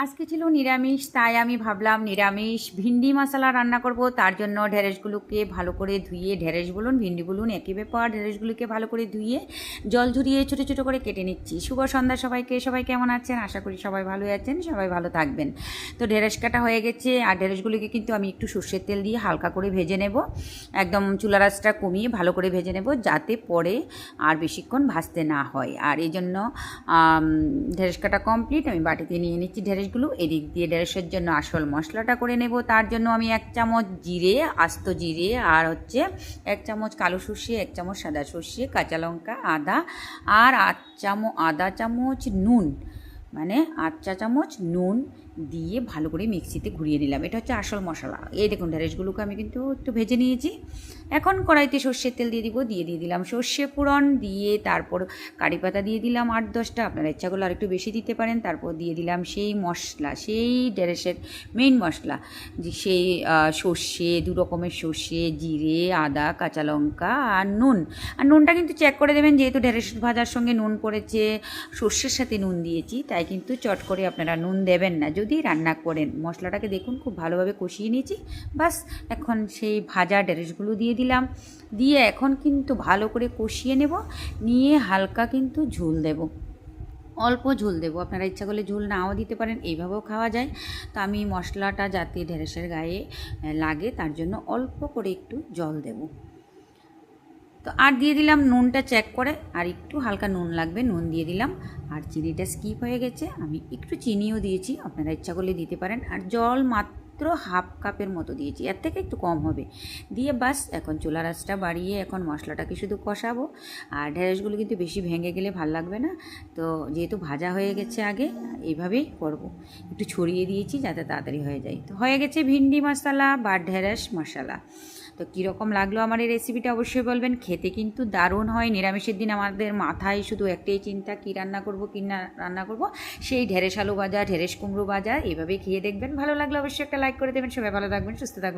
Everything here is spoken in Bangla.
আজকে ছিল নিরামিষ, তাই আমি ভাবলাম নিরামিষ ভিন্ডি মশলা রান্না করব। তার জন্য ঢেঁড়সগুলোকে ভালো করে ধুয়ে, ঢেঁড়স বলুন ভিন্ডি বলুন একই ব্যাপার, ঢেঁড়সগুলোকে ভালো করে ধুয়ে জল ঝরিয়ে ছোটো ছোটো করে কেটে নিচ্ছি। শুভ সন্ধ্যা সবাইকে। সবাই কেমন আছেন? আশা করি সবাই ভালো আছেন, সবাই ভালো থাকবেন। তো ঢেঁড়স কাটা হয়ে গেছে, আর ঢেঁড়সগুলোকে কিন্তু আমি একটু সর্ষের তেল দিয়ে হালকা করে ভেজে নেব, একদম চুলার আঁচটা কমিয়ে ভালো করে ভেজে নেব, যাতে পরে আর বেশিক্ষণ ভাজতে না হয়। আর এই জন্য ঢেঁড়স কাটা কমপ্লিট। আমি বাটিতে নিয়ে নিচ্ছি ঢেঁড়সগুলো। এদিক দিয়ে ঢেঁড়সের জন্য আসল মশলাটা করে নেব। তার জন্য আমি 1 চামচ জিরে, আস্ত জিরে, আর 1 চামচ কালো সর্ষে, 1 চামচ সাদা সর্ষে, কাঁচা লঙ্কা, আদা, আর আধা চামচ নুন, মানে 8 চা চামচ নুন দিয়ে ভালো করে মিক্সিতে ঘুরিয়ে নিলাম। এটা হচ্ছে আসল মশলা। এই দেখুন ঢেঁড়সগুলোকে আমি কিন্তু একটু ভেজে নিয়েছি। এখন কড়াইতে সর্ষের তেল দিয়ে দিলাম সর্ষে ফোড়ন, দিয়ে তারপর কারি পাতা দিয়ে দিলাম 8-10টা, আপনারা ইচ্ছাগুলো আর একটু বেশি দিতে পারেন। তারপর দিয়ে দিলাম সেই মশলা, সেই ঢেঁড়সের মেইন মশলা, যে সেই সর্ষে, 2 রকমের সর্ষে, জিরে, আদা, কাঁচা লঙ্কা আর নুন। আর নুনটা কিন্তু চেক করে দেবেন, যেহেতু ঢেঁড়স ভাজার সঙ্গে নুন পড়েছে, সর্ষের সাথে নুন দিয়েছি, তাই কিন্তু চট করে আপনারা নুন দেবেন না যদি রান্না করেন। মশলাটাকে দেখুন খুব ভালোভাবে কষিয়ে নিয়েছি। বাস, এখন সেই ভাজা ঢেঁড়সগুলো দিয়ে দিলাম, দিয়ে এখন কিন্তু ভালো করে কষিয়ে নেব, নিয়ে হালকা কিন্তু ঝোল দেব, অল্প ঝোল দেবো। আপনারা ইচ্ছা করলে ঝোল নাও দিতে পারেন, এইভাবেও খাওয়া যায়। তো আমি মশলাটা যাতে ঢেঁড়সের গায়ে লাগে তার জন্য অল্প করে একটু জল দেব। তো আর দিয়ে দিলাম নুনটা চেক করে, আর একটু হালকা নুন লাগবে, নুন দিয়ে দিলাম। আর চিনিটা স্কিপ হয়ে গেছে, আমি একটু চিনিও দিয়েছি, আপনারা ইচ্ছা করলে দিতে পারেন। আর জল মাত্র হাফ কাপের মতো দিয়েছি, এর থেকে একটু কম হবে। দিয়ে বাস, এখন চুলার আঁচটা বাড়িয়ে এখন মশলাটাকে শুধু কষাবো। আর ঢেঁড়সগুলো কিন্তু বেশি ভেঙে গেলে ভাল লাগবে না, তো যেহেতু ভাজা হয়ে গেছে আগে, এইভাবেই করব। একটু ছড়িয়ে দিয়েছি যাতে তাড়াতাড়ি হয়ে যায়। তো হয়ে গেছে ভিন্ডি মশলা বা ঢেঁড়স মশলা। তো কীরকম লাগলো আমার এই রেসিপিটা অবশ্যই বলবেন। খেতে কিন্তু দারুণ হয়। নিরামিষের দিন আমাদের মাথায় শুধু একটাই চিন্তা, কী রান্না করব, কী না রান্না করব। সেই ঢেঁড়স আলু ভাজা, ঢেঁড়স কুমড়ো ভাজা, এভাবেই খেয়ে দেখবেন। ভালো লাগলে অবশ্যই একটা লাইক করে দেবেন। সবাই ভালো থাকবেন, সুস্থ থাকবেন।